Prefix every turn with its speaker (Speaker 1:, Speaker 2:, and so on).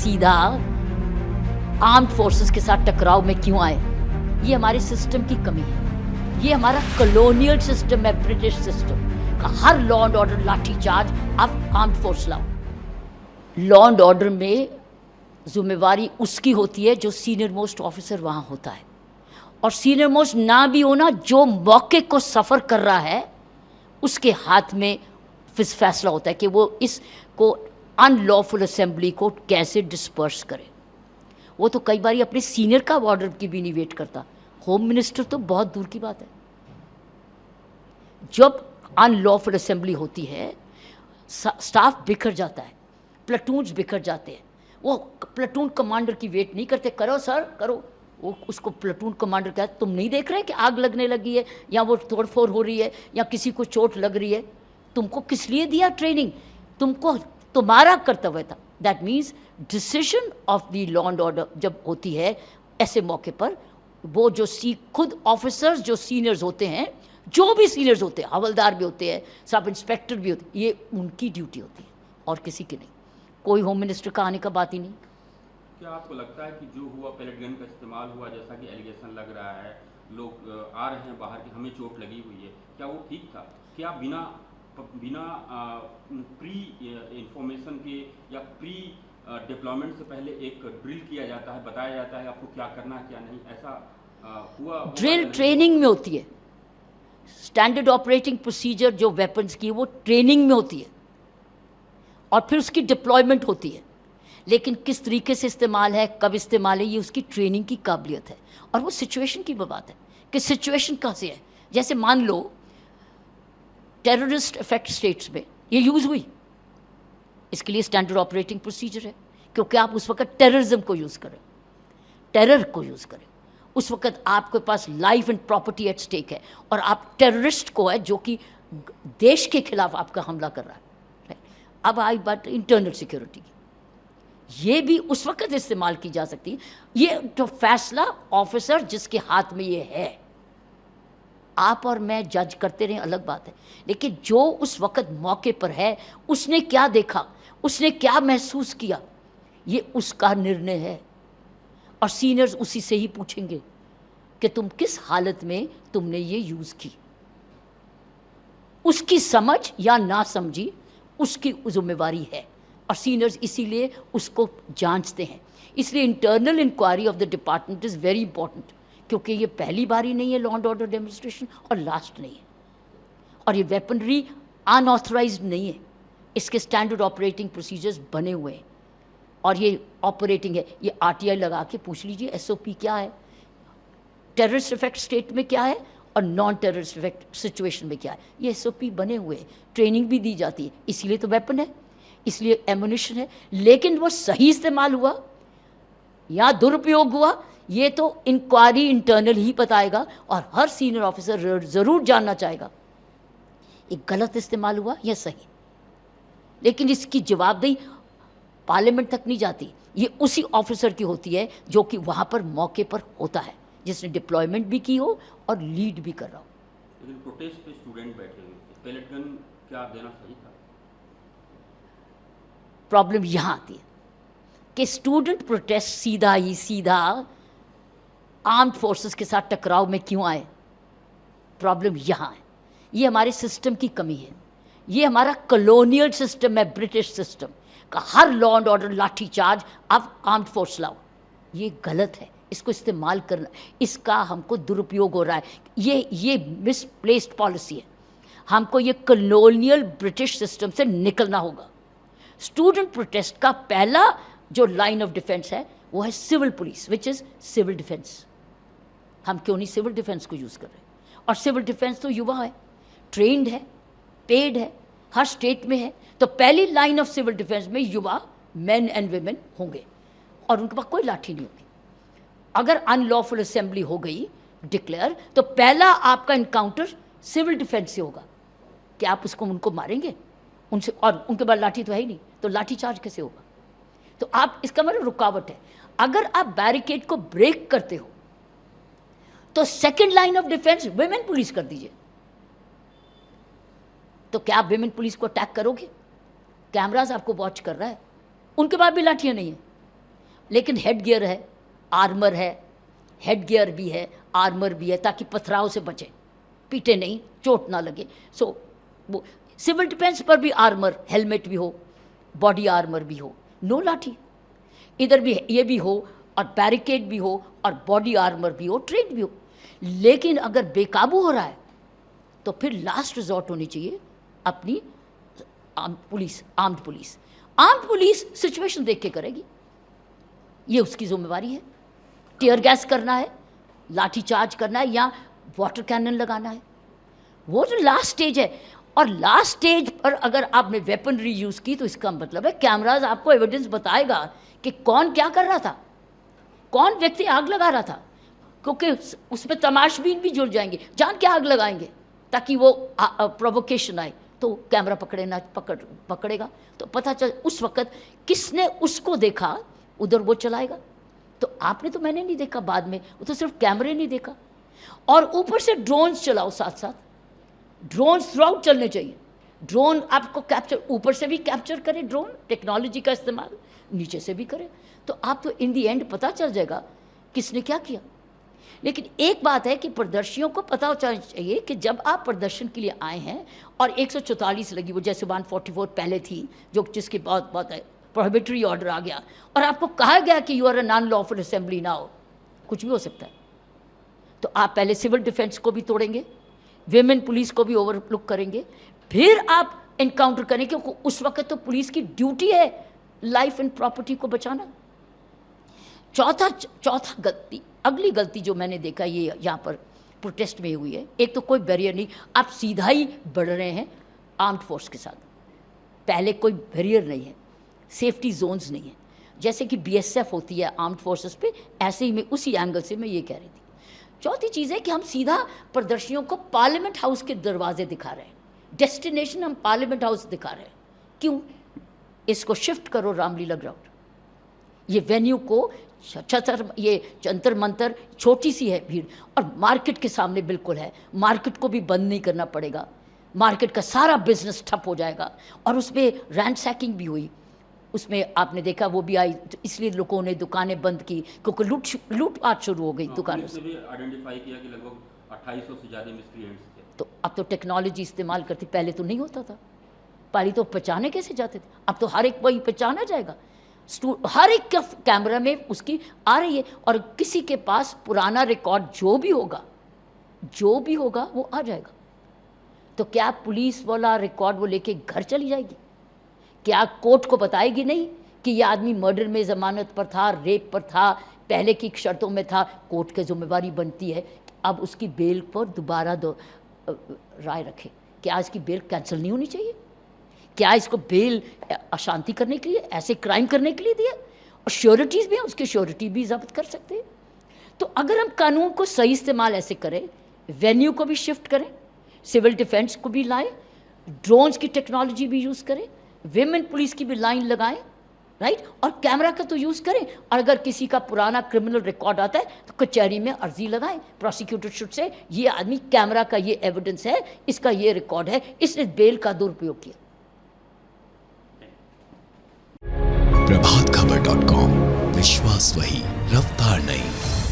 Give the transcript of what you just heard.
Speaker 1: सीधा armed forces के साथ टकराव में क्यों आए? ये हमारे सिस्टम की कमी है। ये हमारा कॉलोनियल सिस्टम है, ब्रिटिश सिस्टम का। हर लॉ एंड ऑर्डर लाठी चार्ज, आप आर्म्ड फोर्स लाओ। लॉ एंड ऑर्डर में जिम्मेवारी उसकी होती है जो सीनियर मोस्ट ऑफिसर वहाँ होता है, और सीनियर मोस्ट ना भी होना, जो मौके को सफ़र कर रहा है उसके हाथ में फैसला होता है कि वो इसको अनलॉफुल असेंबली को कैसे डिस्पर्स करे। वो तो कई बार अपने सीनियर का ऑर्डर की भी नहीं वेट करता। होम मिनिस्टर तो बहुत दूर की बात है। जब अनलॉफुल असेंबली होती है, स्टाफ बिखर जाता है, प्लाटून्स बिखर जाते हैं। वो प्लाटून कमांडर की वेट नहीं करते, करो सर करो। वो उसको प्लाटून कमांडर कहता है, तुम नहीं देख रहे कि आग लगने लगी है, या वो तोड़फोड़ हो रही है, या किसी को चोट लग रही है? तुमको किस लिए दिया ट्रेनिंग? तुमको तुम्हारा कर्तव्य था। That means decision of the law and order जब होती है ऐसे मौके पर, वो जो खुद ऑफिसर्स जो सीनियर्स होते हैं, जो भी सीनियर्स होते हैं, हवलदार भी होते हैं, सब इंस्पेक्टर भी होते हैं, ये उनकी ड्यूटी होती है और किसी की नहीं। कोई होम मिनिस्टर का आने का बात ही नहीं।
Speaker 2: क्या आपको लगता है कि जो हुआ, पैलेट गन का इस्तेमाल हुआ, जैसा कि एलिगेशन लग रहा है, लोग आ रहे हैं बाहर कि हमें चोट लगी हुई है, क्या वो ठीक था? क्या बिना प्री इंफॉर्मेशन के या प्री डिप्लॉयमेंट से पहले एक ड्रिल किया जाता है, बताया जाता है आपको क्या करना है क्या नहीं, ऐसा हुआ?
Speaker 1: ड्रिल ट्रेनिंग में होती है। स्टैंडर्ड ऑपरेटिंग प्रोसीजर जो वेपन्स की, वो ट्रेनिंग में होती है और फिर उसकी डिप्लॉयमेंट होती है। लेकिन किस तरीके से इस्तेमाल है, कब इस्तेमाल है, ये उसकी ट्रेनिंग की काबिलियत है। और वो सिचुएशन की बात है कि सिचुएशन कहाँ से है। जैसे मान लो टेररिस्ट इफेक्ट स्टेट्स में ये यूज़ हुई, इसके लिए स्टैंडर्ड ऑपरेटिंग प्रोसीजर है, क्योंकि आप उस वक्त टेररिज्म को यूज़ करें, टेरर को यूज़ करें। उस वक्त आपके पास life and property at stake है, और आप टेररिस्ट को है जो कि देश के खिलाफ आपका हमला कर रहा है। अब आई बात इंटरनल सिक्योरिटी की, ये भी उस वक्त इस्तेमाल की जा सकती है। ये तो फैसला ऑफिसर जिसके हाथ में ये है, आप और मैं जज करते रहें अलग बात है, लेकिन जो उस वक्त मौके पर है, उसने क्या देखा, उसने क्या महसूस किया, ये उसका निर्णय है। और सीनियर्स उसी से ही पूछेंगे कि तुम किस हालत में तुमने ये यूज़ की। उसकी समझ या ना समझी उसकी जिम्मेवारी है, और सीनियर्स इसीलिए उसको जांचते हैं। इसलिए internal inquiry of the department is very important, क्योंकि ये पहली बार ही नहीं है लॉ एंड ऑर्डर डेमोन्स्ट्रेशन, और लास्ट नहीं है। और ये वेपनरी अनऑथराइज्ड नहीं है, इसके स्टैंडर्ड ऑपरेटिंग प्रोसीजर्स बने हुए हैं, और ये ऑपरेटिंग है। ये आरटीआई लगा के पूछ लीजिए एसओपी क्या है, टेररिस्ट इफेक्ट स्टेट में क्या है, और नॉन टेररिस्ट इफेक्ट सिचुएशन में क्या है। ये एसओपी बने हुए हैं, ट्रेनिंग भी दी जाती है। इसीलिए तो वेपन है, इसलिए एमुनिशन है। लेकिन वो सही इस्तेमाल हुआ या दुरुपयोग हुआ, ये तो इंक्वायरी इंटरनल ही बताएगा, और हर सीनियर ऑफिसर ज़रूर जानना चाहेगा एक गलत इस्तेमाल हुआ या सही। लेकिन इसकी जवाबदेही पार्लियामेंट तक नहीं जाती, ये उसी ऑफिसर की होती है जो कि वहाँ पर मौके पर होता है, जिसने डिप्लॉयमेंट भी की हो और लीड भी कर रहा हो।
Speaker 2: लेकिन प्रोटेस्ट पे स्टूडेंट बैठे हुए थे, पैलेट गन क्या देना सही था?
Speaker 1: प्रॉब्लम यहाँ आती है कि स्टूडेंट प्रोटेस्ट सीधा आर्म्ड फोर्सेस के साथ टकराव में क्यों आए? प्रॉब्लम यहाँ है। ये हमारे सिस्टम की कमी है। ये हमारा कॉलोनियल सिस्टम है, ब्रिटिश सिस्टम का। हर लॉ एंड ऑर्डर लाठी चार्ज, अब आर्म्ड फोर्स लाओ। ये गलत है, इसको इस्तेमाल करना, इसका हमको दुरुपयोग हो रहा है। ये मिसप्लेस्ड पॉलिसी है। हमको ये कॉलोनियल ब्रिटिश सिस्टम से निकलना होगा। स्टूडेंट प्रोटेस्ट का पहला जो लाइन ऑफ डिफेंस है वो है civil police, which is civil defence. हम क्यों नहीं सिविल डिफेंस को यूज़ कर रहे? और सिविल डिफेंस तो युवा है, ट्रेंड है, पेड है, हर स्टेट में है। तो पहली लाइन ऑफ सिविल डिफेंस में युवा, मेन एंड वेमेन होंगे, और उनके पास कोई लाठी नहीं होगी। अगर अनलॉफुल असेंबली हो गई डिक्लेयर, तो पहला आपका इनकाउंटर सिविल डिफेंस से होगा कि आप उनको मारेंगे उनसे, और उनके पास लाठी तो है ही नहीं, तो लाठी चार्ज कैसे होगा? तो आप, इसका मतलब रुकावट है। अगर आप बैरिकेड को ब्रेक करते हो तो second line of defence women police कर दीजिए। तो क्या आप विमेन पुलिस को अटैक करोगे? कैमरास आपको वॉच कर रहा है, उनके पास भी लाठियां नहीं है, लेकिन हेड गियर है, आर्मर है, हेड गियर भी है, आर्मर भी है, ताकि पथराव से बचे, पीटे नहीं, चोट ना लगे। सो वो सिविल डिफेंस पर भी आर्मर, हेलमेट भी हो, बॉडी आर्मर भी हो, नो लाठी, इधर भी ये भी हो और बैरिकेड भी हो और बॉडी आर्मर भी हो, ट्रेन भी हो। लेकिन अगर बेकाबू हो रहा है तो फिर लास्ट रिजॉर्ट होनी चाहिए अपनी आर्म्ड पुलिस सिचुएशन देख के करेगी, ये उसकी जिम्मेवारी है। टीयर गैस करना है, लाठी चार्ज करना है या वाटर कैनन लगाना है, वो जो लास्ट स्टेज है। और लास्ट स्टेज पर अगर आपने वेपनरी यूज़ की तो इसका मतलब है कैमराज आपको एविडेंस बताएगा कि कौन क्या कर रहा था, कौन व्यक्ति आग लगा रहा था, क्योंकि उसमें तमाशबीन भी जुड़ जाएंगे, जान के आग लगाएंगे ताकि वो प्रोवोकेशन आए, तो कैमरा पकड़ेगा तो पता चल उस वक्त किसने उसको देखा, उधर वो चलाएगा। तो आपने तो मैंने नहीं देखा, बाद में वो तो सिर्फ कैमरे नहीं देखा। और ऊपर से ड्रोन्स चलाओ, साथ साथ ड्रोन्स थ्रू आउट चलने चाहिए। ड्रोन आपको कैप्चर, ऊपर से भी कैप्चर करे, ड्रोन टेक्नोलॉजी का इस्तेमाल नीचे से भी करे, तो आप तो इन दी एंड पता चल जाएगा किसने क्या किया। लेकिन एक बात है कि प्रदर्शियों को पता होना चाहिए कि जब आप प्रदर्शन के लिए आए हैं और 144 लगी, वो जैसे 144 पहले थी, जो जिसके बाद प्रोहिबिटरी ऑर्डर आ गया और आपको कहा गया कि you are a non lawful assembly now, कुछ भी हो सकता है, तो आप पहले सिविल डिफेंस को भी तोड़ेंगे, विमेन पुलिस को भी ओवरलुक करेंगे, फिर आप एनकाउंटर करेंगे, क्योंकि उस वक्त तो पुलिस की ड्यूटी है लाइफ एंड प्रॉपर्टी को बचाना। चौथा गलती, अगली गलती जो मैंने देखा ये यहाँ पर प्रोटेस्ट में हुई है, एक तो कोई बैरियर नहीं, आप सीधा ही बढ़ रहे हैं आर्म्ड फोर्स के साथ, पहले कोई बैरियर नहीं है, सेफ्टी जोन्स नहीं है, जैसे कि बीएसएफ होती है आर्म्ड फोर्सेस पे, ऐसे ही मैं उसी एंगल से मैं ये कह रही थी। चौथी चीज़ है कि हम सीधा प्रदर्शनियों को पार्लियामेंट हाउस के दरवाजे दिखा रहे हैं, डेस्टिनेशन हम पार्लियामेंट हाउस दिखा रहे हैं। क्यों? इसको शिफ्ट करो रामलीला ग्राउंड, ये वेन्यू को ये जंतर मंतर छोटी सी है भीड़, और मार्केट के सामने बिल्कुल है, मार्केट को भी बंद नहीं करना पड़ेगा, मार्केट का सारा बिजनेस ठप हो जाएगा। और उसमें रैंडसैकिंग भी हुई, उसमें आपने देखा वो भी आई, तो इसलिए लोगों ने दुकानें बंद की, क्योंकि लूटपाट शुरू हो गई दुकानों से।
Speaker 2: भी आइडेंटिफाई किया कि लगभग 2800 से ज़्यादा मिसक्रिएंट्स थे। तो
Speaker 1: अब तो टेक्नोलॉजी इस्तेमाल करती, पहले तो नहीं होता था, पहले तो पहचाने कैसे जाते थे, अब तो हर एक वही पहचाना जाएगा, हर एक कैमरा में उसकी आ रही है, और किसी के पास पुराना रिकॉर्ड जो भी होगा वो आ जाएगा। तो क्या पुलिस वाला रिकॉर्ड वो लेके घर चली जाएगी? क्या कोर्ट को बताएगी नहीं कि ये आदमी मर्डर में ज़मानत पर था, रेप पर था, पहले की शर्तों में था? कोर्ट की जिम्मेवारी बनती है अब उसकी बेल पर दोबारा राय रखे। क्या इसकी बेल कैंसिल नहीं होनी चाहिए? क्या इसको बेल अशांति करने के लिए, ऐसे क्राइम करने के लिए दिया? और श्योरिटीज़ भी हैं, उसकी श्योरिटी भी जब्त कर सकते हैं। तो अगर हम कानून को सही इस्तेमाल ऐसे करें, वेन्यू को भी शिफ्ट करें, सिविल डिफेंस को भी लाएं, ड्रोन्स की टेक्नोलॉजी भी यूज़ करें, विमेन पुलिस की भी लाइन लगाएं, राइट, और कैमरा का तो यूज़ करें। और अगर किसी का पुराना क्रिमिनल रिकॉर्ड आता है तो कचहरी में अर्जी लगाएं, प्रोसिक्यूटर शुड से ये आदमी कैमरा का ये एविडेंस है, इसका ये रिकॉर्ड है, इसने बेल का दुरुपयोग किया।
Speaker 3: प्रभातखबर.com, विश्वास वही, रफ्तार नहीं।